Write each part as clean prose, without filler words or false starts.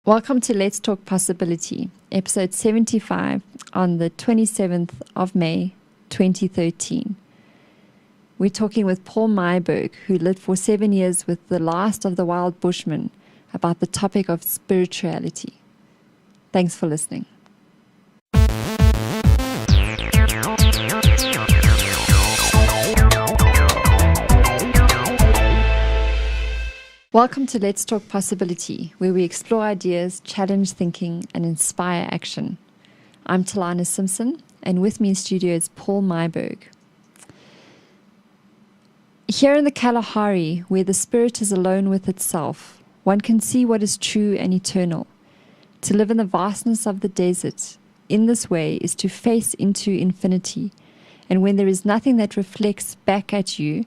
Welcome to Let's Talk Possibility, episode 75 on the 27th of May, 2013. We're talking with Paul Myburgh, who lived for 7 years with the last of the wild Bushmen, about the topic of spirituality. Thanks for listening. Welcome to Let's Talk Possibility, where we explore ideas, challenge thinking, and inspire action. I'm Telana Simpson, and with me in studio is Paul Myburgh. Here in the Kalahari, where the spirit is alone with itself, one can see what is true and eternal. To live in the vastness of the desert, in this way, is to face into infinity, and when there is nothing that reflects back at you,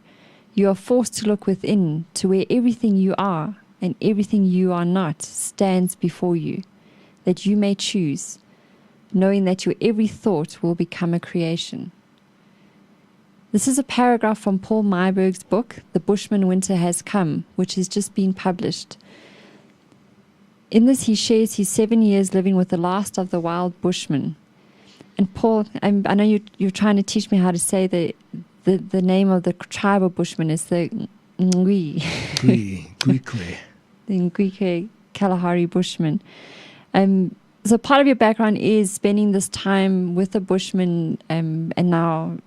you are forced to look within, to where everything you are and everything you are not stands before you, that you may choose, knowing that your every thought will become a creation. This is a paragraph from Paul Myburgh's book, The Bushman Winter Has Come, which has just been published. In this, he shares his 7 years living with the last of the wild Bushmen. And Paul, I know you're trying to teach me how to say the name of the tribe of Bushmen is the Gwi Kalahari Bushmen. So part of your background is spending this time with the Bushmen and now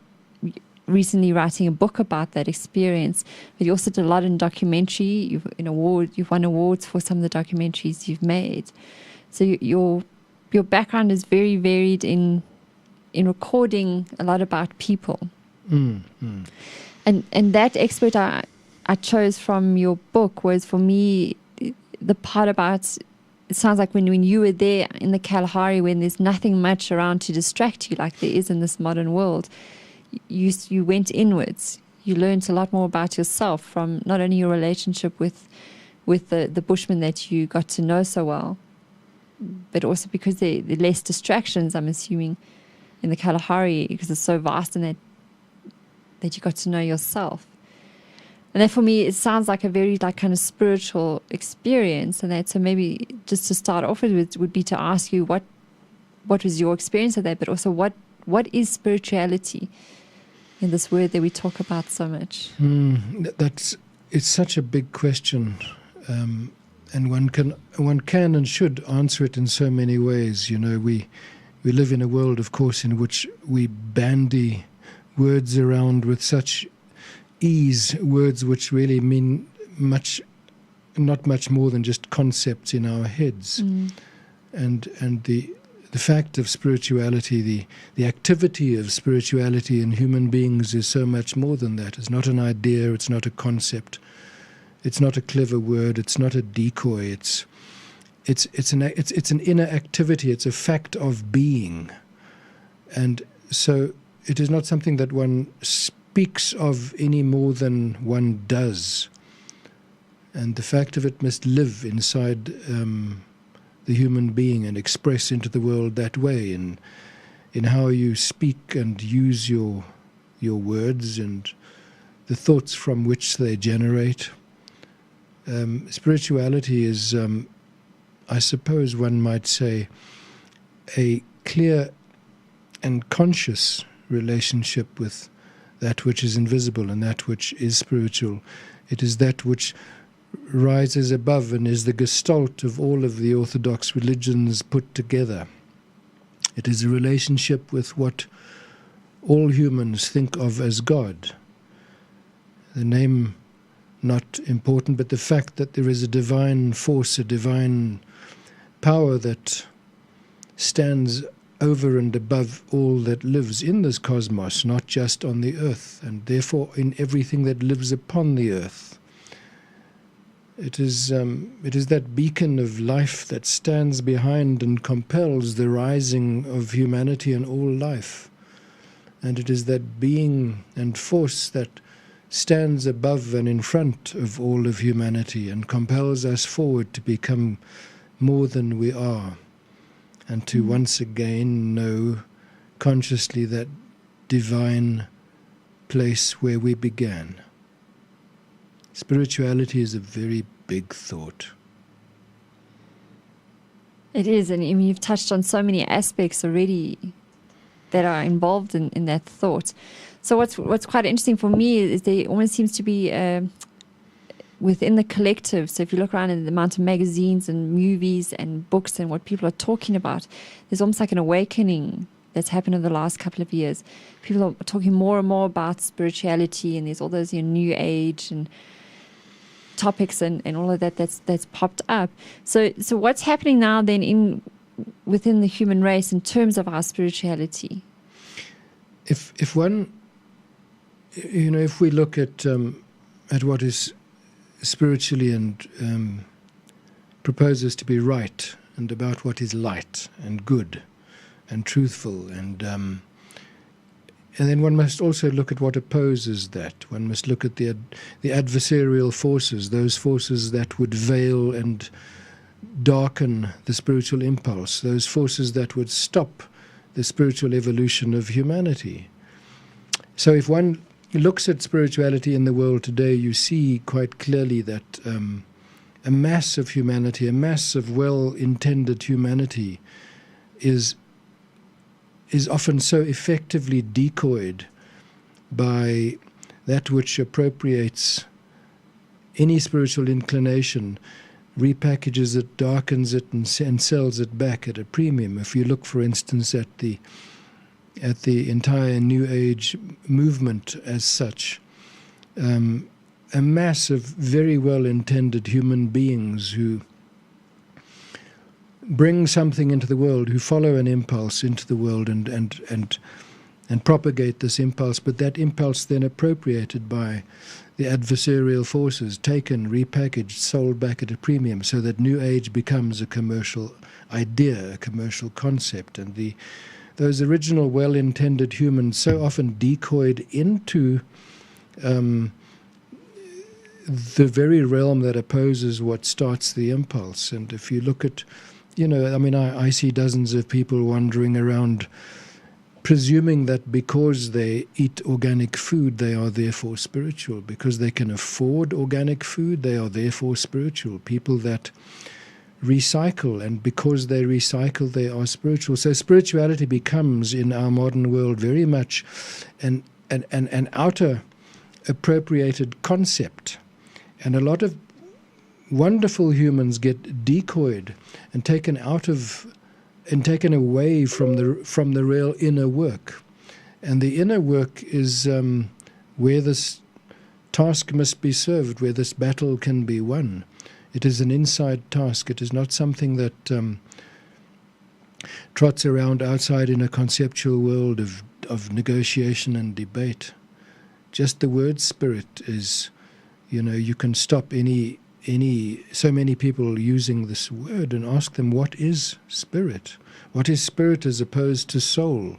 recently writing a book about that experience. But you also did a lot in documentary. You've won awards for some of the documentaries you've made. So your background is very varied in recording a lot about people. And that expert I chose from your book was, for me, the part about, it sounds like when you were there in the Kalahari, when there's nothing much around to distract you like there is in this modern world, you went inwards. You learned a lot more about yourself from not only your relationship with the Bushmen that you got to know so well, but also because there are less distractions, I'm assuming, in the Kalahari, because it's so vast and that you got to know yourself. And that, for me, it sounds like a very kind of spiritual experience. And that, so maybe just to start off with would be to ask you what was your experience of that, but also what is spirituality in this word that we talk about so much? It's such a big question, and one can and should answer it in so many ways. We live in a world, of course, in which we bandy words around with such ease, words which really mean not much more than just concepts in our heads. And the fact of spirituality, the activity of spirituality in human beings is so much more than that. It's not an idea, it's not a concept, it's not a clever word, it's not a decoy, it's an inner activity, it's a fact of being. And so it is not something that one speaks of any more than one does. And the fact of it must live inside the human being and express into the world that way, in how you speak and use your words and the thoughts from which they generate. Spirituality is, I suppose one might say, a clear and conscious relationship with that which is invisible and that which is spiritual. It is that which rises above and is the gestalt of all of the orthodox religions put together. It is a relationship with what all humans think of as God. The name not important, but the fact that there is a divine force, a divine power that stands over and above all that lives in this cosmos, not just on the earth, and therefore in everything that lives upon the earth. It is that beacon of life that stands behind and compels the rising of humanity and all life. And it is that being and force that stands above and in front of all of humanity and compels us forward to become more than we are, and to once again know consciously that divine place where we began. Spirituality is a very big thought. It is, and I mean, you've touched on so many aspects already that are involved in that thought. So what's quite interesting for me is there almost seems to be within the collective. So if you look around in the amount of magazines and movies and books and what people are talking about, there's almost like an awakening that's happened over the last couple of years. People are talking more and more about spirituality, and there's all those new age and topics and all of that that's popped up. So what's happening now then within the human race in terms of our spirituality? If one, if we look at what is spiritually and proposes to be right, and about what is light and good and truthful, and then one must also look at what opposes that. One must look at the adversarial forces, those forces that would veil and darken the spiritual impulse, those forces that would stop the spiritual evolution of humanity. So if one looks at spirituality in the world today, you see quite clearly that a mass of humanity, a mass of well-intended humanity is often so effectively decoyed by that which appropriates any spiritual inclination, repackages it, darkens it, and sells it back at a premium. If you look, for instance, at the entire New Age movement as such, a mass of very well-intended human beings who bring something into the world, who follow an impulse into the world and propagate this impulse, but that impulse then appropriated by the adversarial forces, taken, repackaged, sold back at a premium, so that New Age becomes a commercial idea, a commercial concept, and those original well-intended humans so often decoyed into the very realm that opposes what starts the impulse. And if you look at, I see dozens of people wandering around presuming that because they eat organic food, they are therefore spiritual. Because they can afford organic food, they are therefore spiritual. People that recycle, and because they recycle, they are spiritual. So spirituality becomes, in our modern world, very much an outer appropriated concept. And a lot of wonderful humans get decoyed and taken out of and taken away from the real inner work. And the inner work is where this task must be served, where this battle can be won. It is an inside task. It is not something that trots around outside in a conceptual world of negotiation and debate. Just the word spirit is, you can stop so many people using this word and ask them, what is spirit? What is spirit as opposed to soul?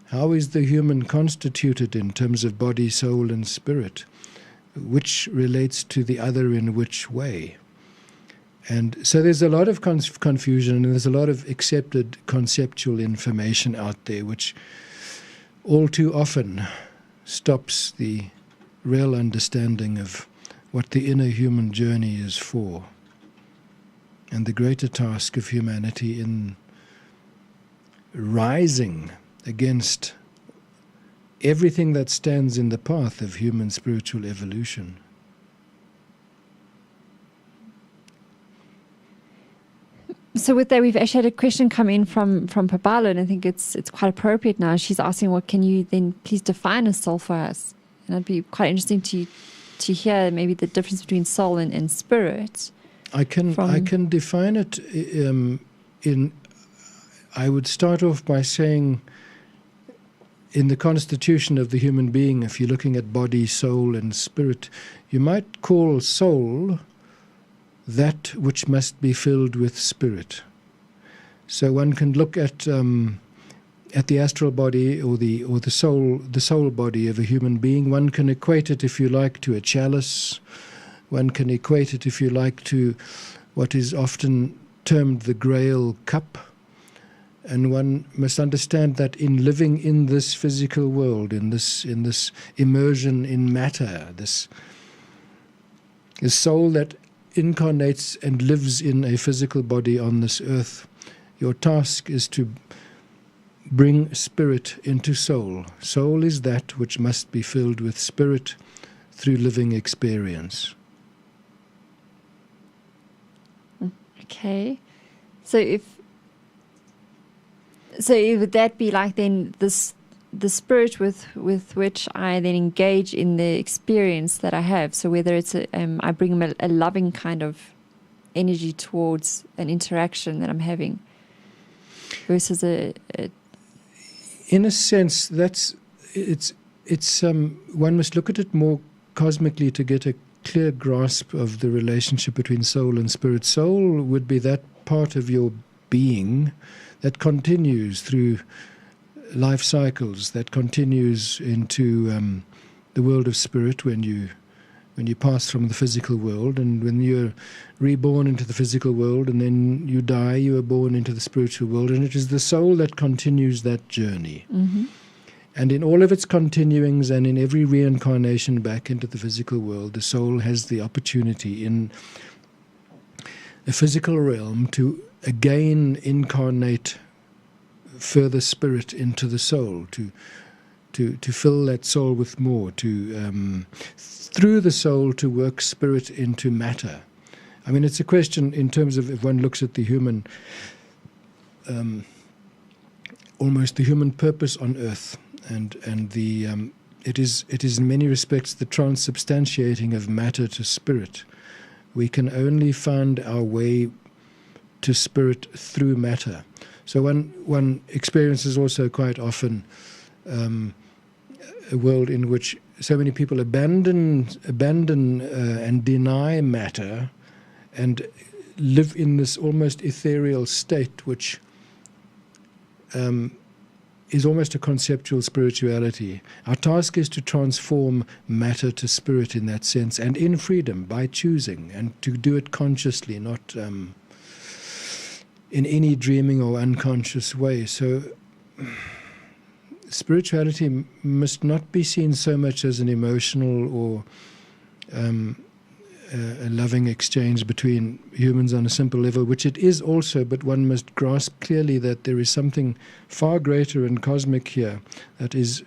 How is the human constituted in terms of body, soul, and spirit? Which relates to the other in which way? And so there's a lot of confusion, and there's a lot of accepted conceptual information out there, which all too often stops the real understanding of what the inner human journey is for, and the greater task of humanity in rising against everything that stands in the path of human spiritual evolution. So with that, we've actually had a question come in from Pabalo, and I think it's quite appropriate now. She's asking, well, can you then please define a soul for us? And it'd be quite interesting to hear maybe the difference between soul and spirit. I can define it I would start off by saying, in the constitution of the human being, if you're looking at body, soul, and spirit, you might call soul that which must be filled with spirit. So one can look at the astral body or the soul body of a human being. One can equate it, if you like, to a chalice. One can equate it, if you like, to what is often termed the Grail cup. And one must understand that in living in this physical world, in this immersion in matter, this soul that incarnates and lives in a physical body on this earth, your task is to bring spirit into soul. Soul is that which must be filled with spirit through living experience. Okay. So would that be like then the spirit with which I then engage in the experience that I have? So whether it's I bring a loving kind of energy towards an interaction that I'm having, versus in a sense, it's one must look at it more cosmically to get a clear grasp of the relationship between soul and spirit. Soul would be that part of your being that continues through life cycles, that continues into the world of spirit when you pass from the physical world, and when you're reborn into the physical world and then you die, you are born into the spiritual world, and it is the soul that continues that journey. Mm-hmm. And in all of its continuings and in every reincarnation back into the physical world, the soul has the opportunity in a physical realm to again incarnate further spirit into the soul, to fill that soul with more, to through the soul to work spirit into matter. I mean, it's a question in terms of, if one looks at the human, almost the human purpose on earth, and the it is in many respects the transubstantiating of matter to spirit. We can only find our way to spirit through matter. So one experiences also quite often a world in which so many people abandon and deny matter and live in this almost ethereal state, which is almost a conceptual spirituality. Our task is to transform matter to spirit in that sense, and in freedom, by choosing, and to do it consciously, not in any dreaming or unconscious way. So spirituality must not be seen so much as an emotional or a loving exchange between humans on a simple level, which it is also, but one must grasp clearly that there is something far greater and cosmic here that is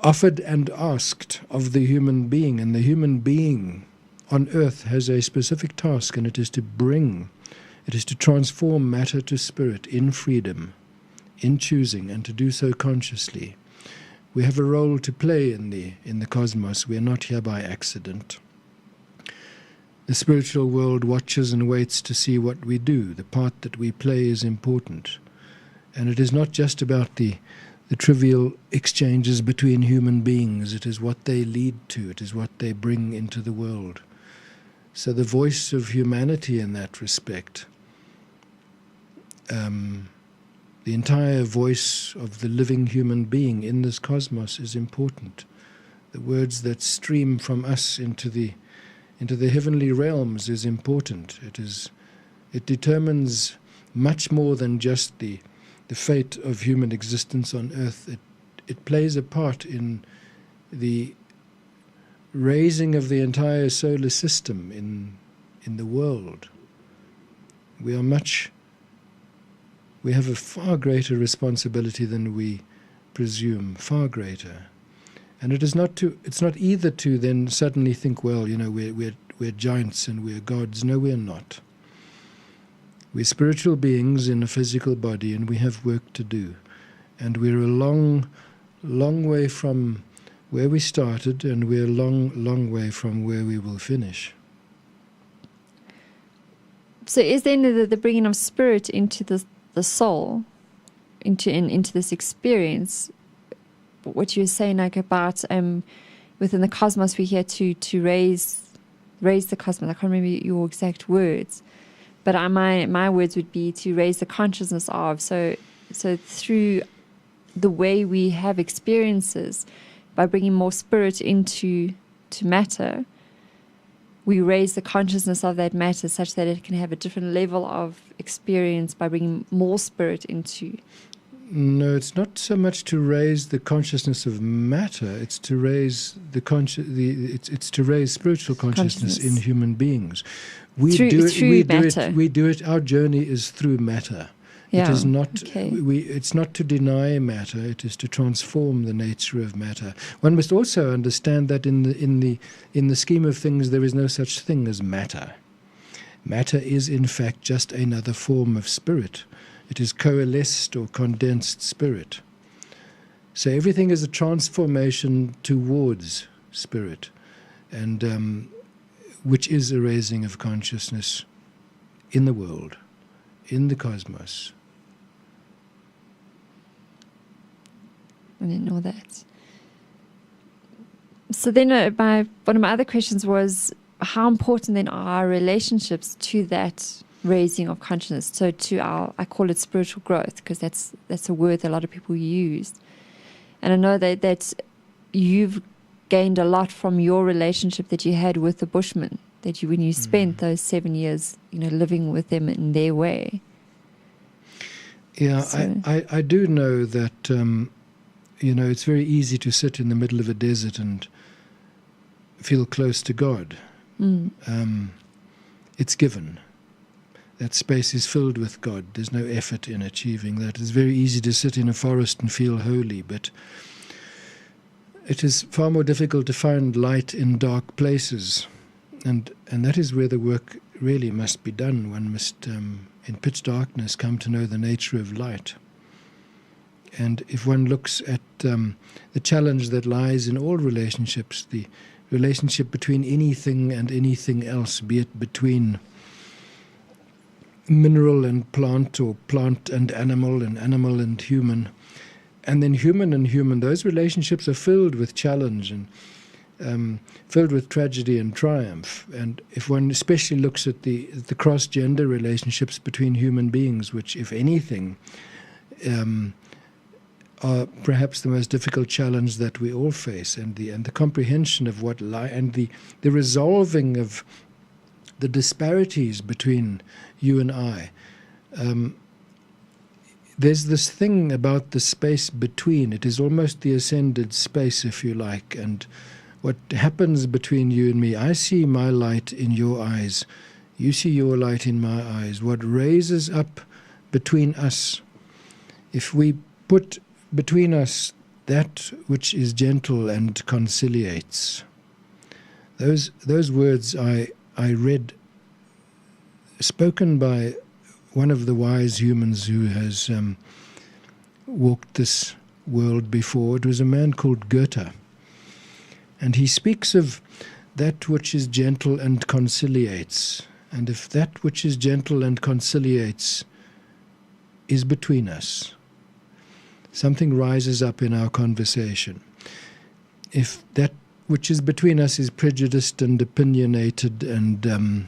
offered and asked of the human being. And the human being on earth has a specific task, and it is to transform matter to spirit in freedom, in choosing, and to do so consciously. We have a role to play in the cosmos. We are not here by accident. The spiritual world watches and waits to see what we do. The part that we play is important. And it is not just about the trivial exchanges between human beings. It is what they lead to. It is what they bring into the world. So the voice of humanity in that respect, the entire voice of the living human being in this cosmos is important. The words that stream from us into the heavenly realms is important. It determines much more than just the fate of human existence on earth. It plays a part in the raising of the entire solar system in the world. We have a far greater responsibility than we presume, far greater. And it's not either to then suddenly think, well, we're giants and we're gods. No, we're not. We're spiritual beings in a physical body, and we have work to do. And we're a long, long way from where we started, and we're a long, long way from where we will finish. So is then the bringing of spirit into the soul, into this experience, what you're saying like about within the cosmos we're here to raise the cosmos. I can't remember your exact words, but my words would be to raise the consciousness of. So through the way we have experiences, by bringing more spirit into matter, we raise the consciousness of that matter such that it can have a different level of experience by bringing more spirit into No, it's not so much to raise the consciousness of matter. It's to raise it's to raise spiritual consciousness in human beings. We do it. Our journey is through matter. Yeah. It is not. It's not to deny matter. It is to transform the nature of matter. One must also understand that in the scheme of things, there is no such thing as matter. Matter is, in fact, just another form of spirit. It is coalesced or condensed spirit. So everything is a transformation towards spirit, and which is a raising of consciousness in the world, in the cosmos. I didn't know that. So then one of my other questions was, how important then are our relationships to that raising of consciousness? So to I call it spiritual growth, because that's a word that a lot of people use. And I know that you've gained a lot from your relationship that you had with the Bushmen, when you spent those 7 years, living with them in their way. Yeah, so. I do know that, it's very easy to sit in the middle of a desert and feel close to God. It's given. That space is filled with God. There's no effort in achieving that. It's very easy to sit in a forest and feel holy, but it is far more difficult to find light in dark places. And that is where the work really must be done. One must, in pitch darkness, come to know the nature of light. And if one looks at the challenge that lies in all relationships, the relationship between anything and anything else, be it between mineral and plant, or plant and animal and human, and then human and human, those relationships are filled with challenge and filled with tragedy and triumph. And if one especially looks at the cross-gender relationships between human beings, which, if anything, are perhaps the most difficult challenge that we all face, and the comprehension of what and the resolving of the disparities between you and I. There's this thing about the space between. It is almost the ascended space, if you like. And what happens between you and me, I see my light in your eyes. You see your light in my eyes. What raises up between us, if we put between us that which is gentle and conciliates. Those words I read, spoken by one of the wise humans who has walked this world before. It was a man called Goethe. And he speaks of that which is gentle and conciliates. And if that which is gentle and conciliates is between us, something rises up in our conversation. If that which is between us is prejudiced and opinionated and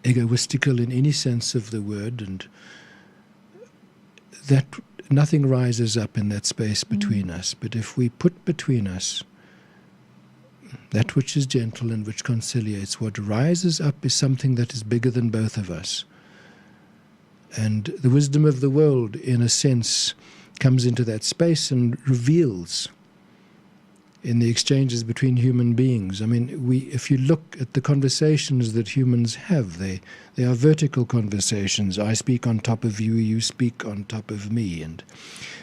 egoistical in any sense of the word, and that nothing rises up in that space between us. But if we put between us that which is gentle and which conciliates, what rises up is something that is bigger than both of us. And the wisdom of the world, in a sense, comes into that space and reveals in the exchanges between human beings. I mean, if you look at the conversations that humans have, they are vertical conversations. I speak on top of you, you speak on top of me, and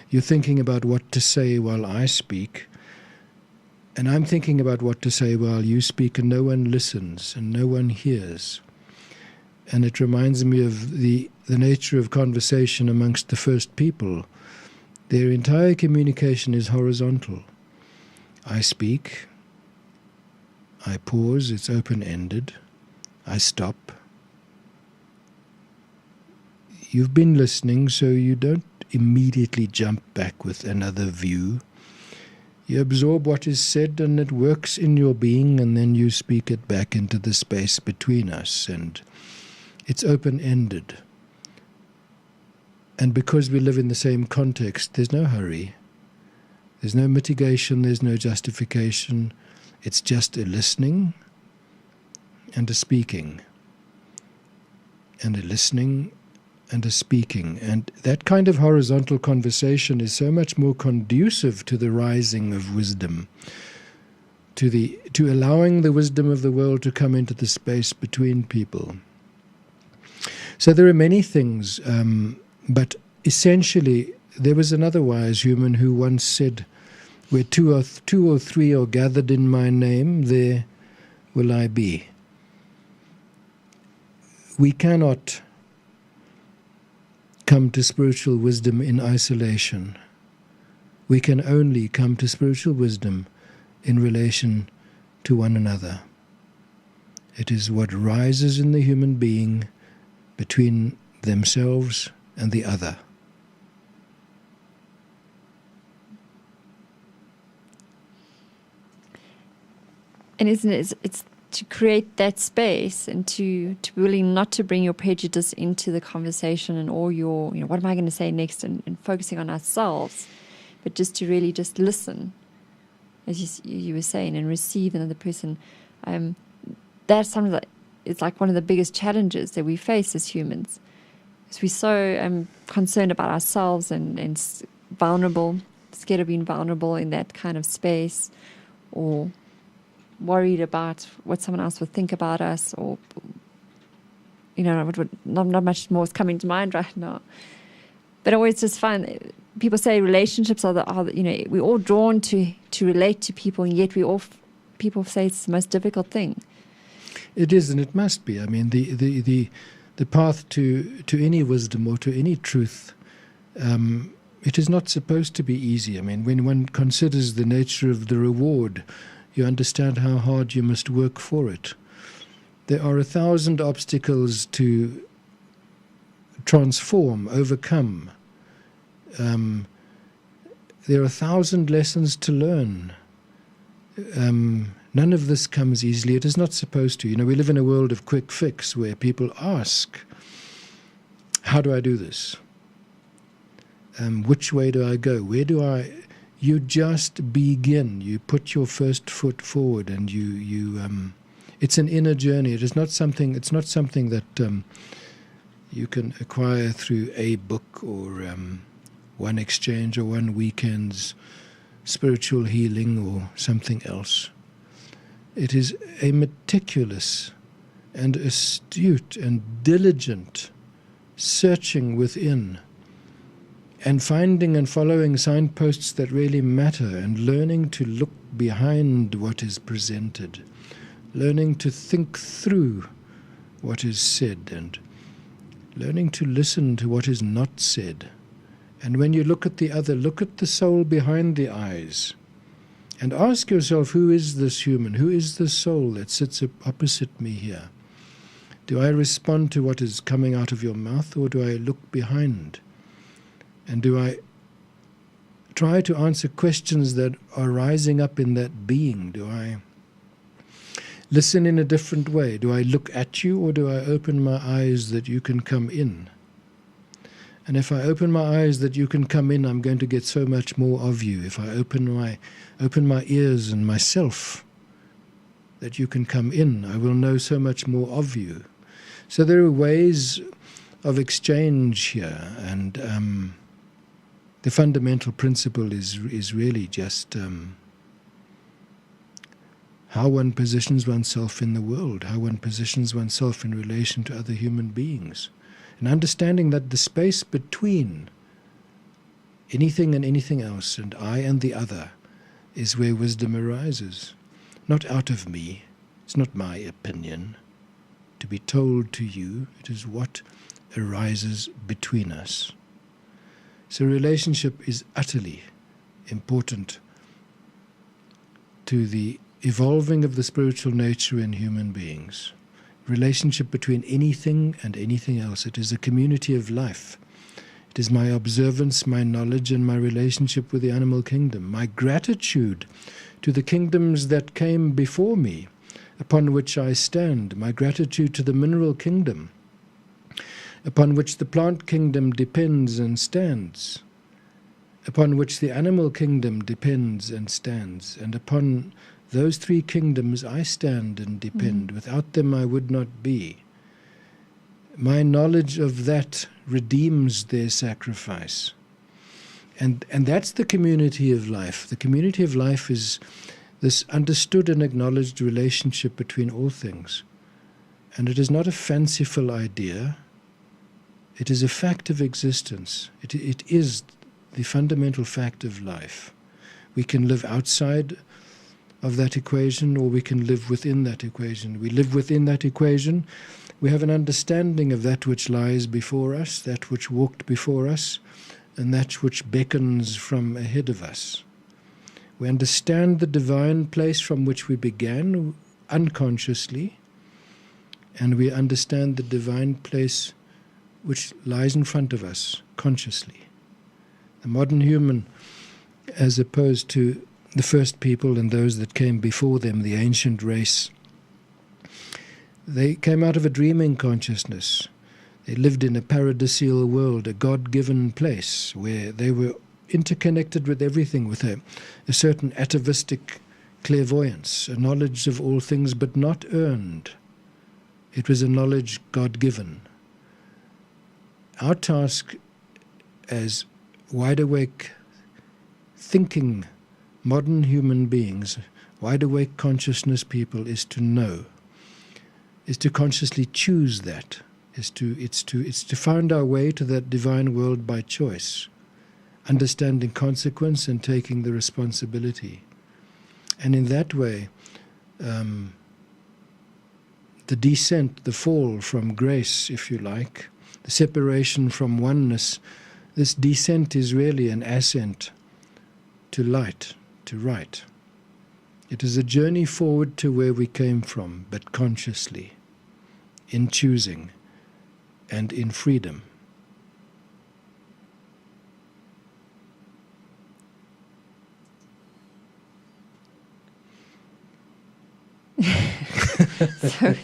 you're thinking about what to say while I speak, and I'm thinking about what to say while you speak, and no one listens and no one hears. And it reminds me of the nature of conversation amongst the first people. Their entire communication is horizontal. I speak, I pause, it's open-ended, I stop. You've been listening, so you don't immediately jump back with another view. You absorb what is said, and it works in your being, and then you speak it back into the space between us, and it's open-ended. And because we live in the same context, there's no hurry. There's no mitigation, there's no justification. It's just a listening and a speaking. And a listening and a speaking. And that kind of horizontal conversation is so much more conducive to the rising of wisdom, to allowing the wisdom of the world to come into the space between people. So there are many things, but essentially there was another wise human who once said, "Where two or three are gathered in my name, there will I be." We cannot come to spiritual wisdom in isolation. We can only come to spiritual wisdom in relation to one another. It is what rises in the human being between themselves and the other. And isn't it, it's to create that space and to be willing not to bring your prejudice into the conversation and all your, what am I going to say next, and focusing on ourselves, but just to really just listen, as you were saying, and receive another person. That's something that it's like one of the biggest challenges that we face as humans. Because we're so concerned about ourselves and vulnerable, scared of being vulnerable in that kind of space, or worried about what someone else would think about us, or not much more is coming to mind right now. But I always just find people say relationships are we're all drawn to relate to people, and yet people say it's the most difficult thing. It is, and it must be. I mean, the path to any wisdom or to any truth, it is not supposed to be easy. I mean, when one considers the nature of the reward, you understand how hard you must work for it. There are 1,000 obstacles to transform, overcome. There are 1,000 lessons to learn. None of this comes easily. It is not supposed to. We live in a world of quick fix where people ask, how do I do this? Which way do I go? Where do I... You just begin. You put your first foot forward, and you it's an inner journey. It's not something that you can acquire through a book or one exchange or one weekend's spiritual healing or something else. It is a meticulous and astute and diligent searching within, and finding and following signposts that really matter, and learning to look behind what is presented, learning to think through what is said, and learning to listen to what is not said. And when you look at the other, look at the soul behind the eyes, and ask yourself, who is this human? Who is the soul that sits opposite me here? Do I respond to what is coming out of your mouth, or do I look behind? And do I try to answer questions that are rising up in that being? Do I listen in a different way? Do I look at you, or do I open my eyes that you can come in? And if I open my eyes that you can come in, I'm going to get so much more of you. If I open my ears and myself that you can come in, I will know so much more of you. So there are ways of exchange here, and the fundamental principle is really just how one positions oneself in the world, how one positions oneself in relation to other human beings, and understanding that the space between anything and anything else, and I and the other, is where wisdom arises. Not out of me. It's not my opinion to be told to you. It is what arises between us. So relationship is utterly important to the evolving of the spiritual nature in human beings. Relationship between anything and anything else. It is a community of life. It is my observance, my knowledge, and my relationship with the animal kingdom. My gratitude to the kingdoms that came before me, upon which I stand. My gratitude to the mineral kingdom, upon which the plant kingdom depends and stands, upon which the animal kingdom depends and stands, and upon those three kingdoms I stand and depend. Without them I would not be. My knowledge of that redeems their sacrifice. And that's the community of life. The community of life is this understood and acknowledged relationship between all things. And it is not a fanciful idea. It is a fact of existence. It is the fundamental fact of life. We can live outside of that equation, or we can live within that equation. We live within that equation. We have an understanding of that which lies before us, that which walked before us, and that which beckons from ahead of us. We understand the divine place from which we began unconsciously, and we understand the divine place which lies in front of us consciously. The modern human, as opposed to the first people and those that came before them, the ancient race, they came out of a dreaming consciousness. They lived in a paradisial world, a God-given place where they were interconnected with everything, with a certain atavistic clairvoyance, a knowledge of all things but not earned. It was a knowledge God-given. Our task as wide-awake, thinking, modern human beings, wide-awake consciousness people, is to know, is to consciously choose that, it's to find our way to that divine world by choice, understanding consequence and taking the responsibility. And in that way, the descent, the fall from grace, if you like, the separation from oneness, this descent is really an ascent to light, to right. It is a journey forward to where we came from, but consciously, in choosing and in freedom. So,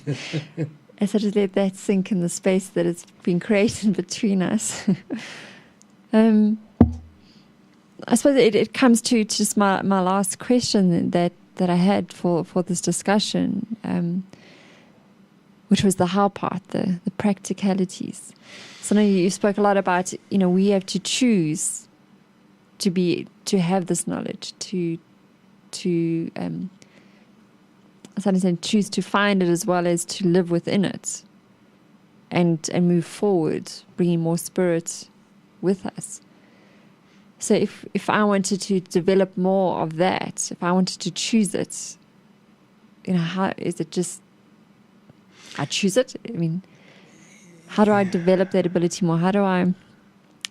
as I just let that sink in the space that has been created between us, I suppose it comes to just my last question that I had for this discussion, which was the how part, the practicalities. So now you spoke a lot about, we have to choose to have this knowledge, to choose to find it as well as to live within it, and move forward, bringing more spirit with us. So if I wanted to develop more of that, if I wanted to choose it, how is it just I choose it? I mean, how do I develop that ability more? How do I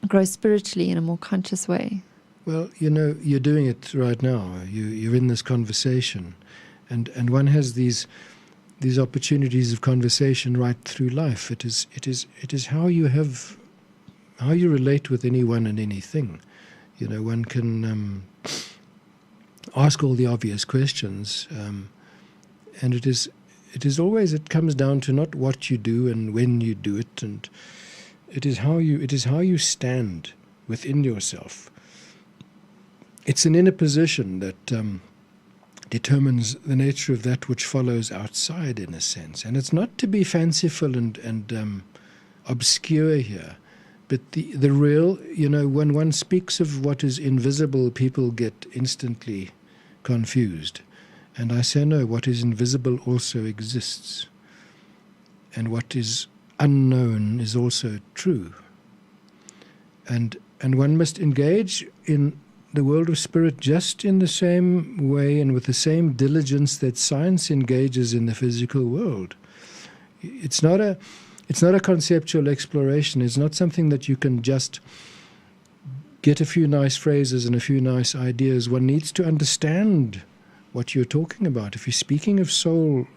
grow spiritually in a more conscious way? Well, you're doing it right now. You're in this conversation, and one has these opportunities of conversation right through life. It is how you relate with anyone and anything. One can ask all the obvious questions, and it comes down to not what you do and when you do it, and it is how you stand within yourself. It's an inner position that determines the nature of that which follows outside, in a sense. And it's not to be fanciful and obscure here, but the real, when one speaks of what is invisible, people get instantly confused. And I say, no, what is invisible also exists. And what is unknown is also true. And one must engage in the world of spirit just in the same way and with the same diligence that science engages in the physical world. It's not a conceptual exploration. It's not something that you can just get a few nice phrases and a few nice ideas. One needs to understand what you're talking about. If you're speaking of soul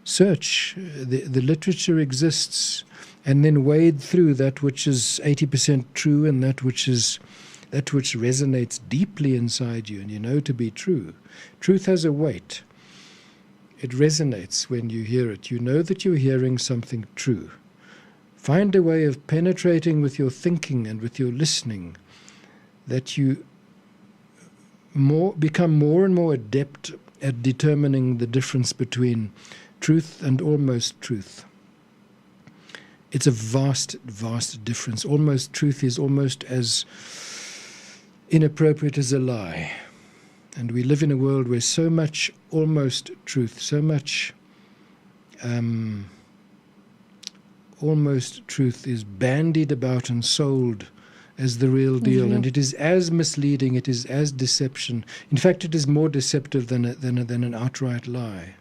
search, the literature exists, and then wade through that which is 80% true and that which resonates deeply inside you and to be true. Truth has a weight. It resonates when you hear it. You know that you're hearing something true. Find a way of penetrating with your thinking and with your listening, that you become more and more adept at determining the difference between truth and almost truth. it's a vast, vast difference. Truth is almost as inappropriate as a lie. And we live in a world where so much almost truth, so much almost truth is bandied about and sold as the real deal. Mm-hmm. And it is as misleading, it is as deception. In fact, it is more deceptive than an outright lie.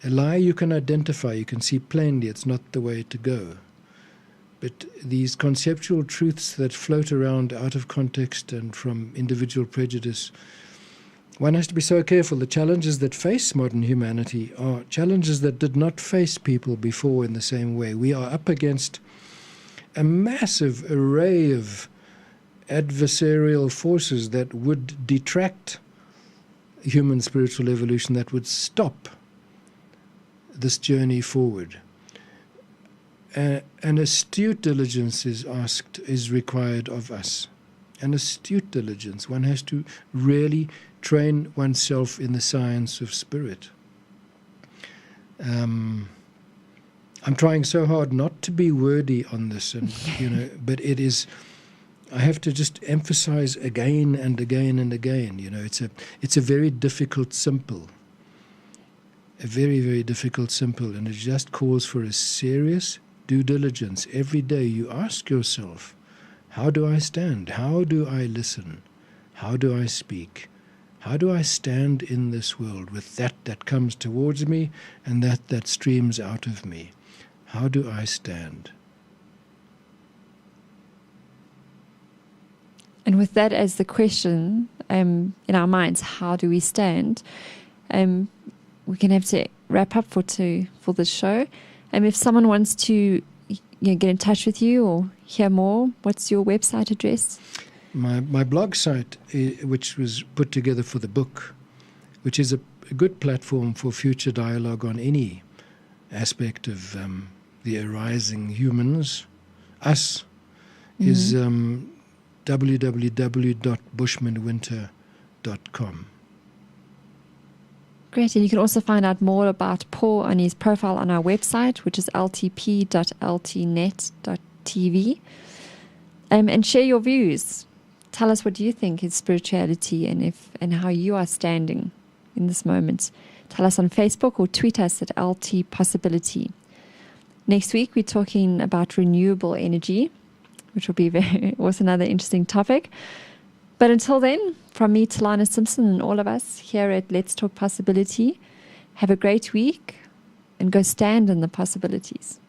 A lie you can identify, you can see plainly it's not the way to go. But these conceptual truths that float around out of context and from individual prejudice, one has to be so careful. The challenges that face modern humanity are challenges that did not face people before in the same way. We are up against a massive array of adversarial forces that would detract human spiritual evolution, that would stop this journey forward. An astute diligence is required of us. An astute diligence. One has to really train oneself in the science of spirit. I'm trying so hard not to be wordy on this, and but it is. I have to just emphasize again and again and again. It's a very difficult simple. A very, very difficult simple, and it just calls for a serious due diligence. Every day you ask yourself, how do I stand? How do I listen? How do I speak? How do I stand in this world with that comes towards me and that streams out of me? How do I stand? And with that as the question in our minds, how do we stand? We're going to have to wrap up for this show. If someone wants to get in touch with you or hear more, what's your website address? My blog site, which was put together for the book, which is a good platform for future dialogue on any aspect of the arising humans, us, is www.bushmanwinter.com. Great, and you can also find out more about Paul on his profile on our website, which is ltp.ltnet.tv. And share your views. Tell us what you think is spirituality and how you are standing in this moment. Tell us on Facebook or tweet us at LT Possibility. Next week, we're talking about renewable energy, which will be also another interesting topic. But until then, from me, Telana Simpson, and all of us here at Let's Talk Possibility, have a great week and go stand in the possibilities.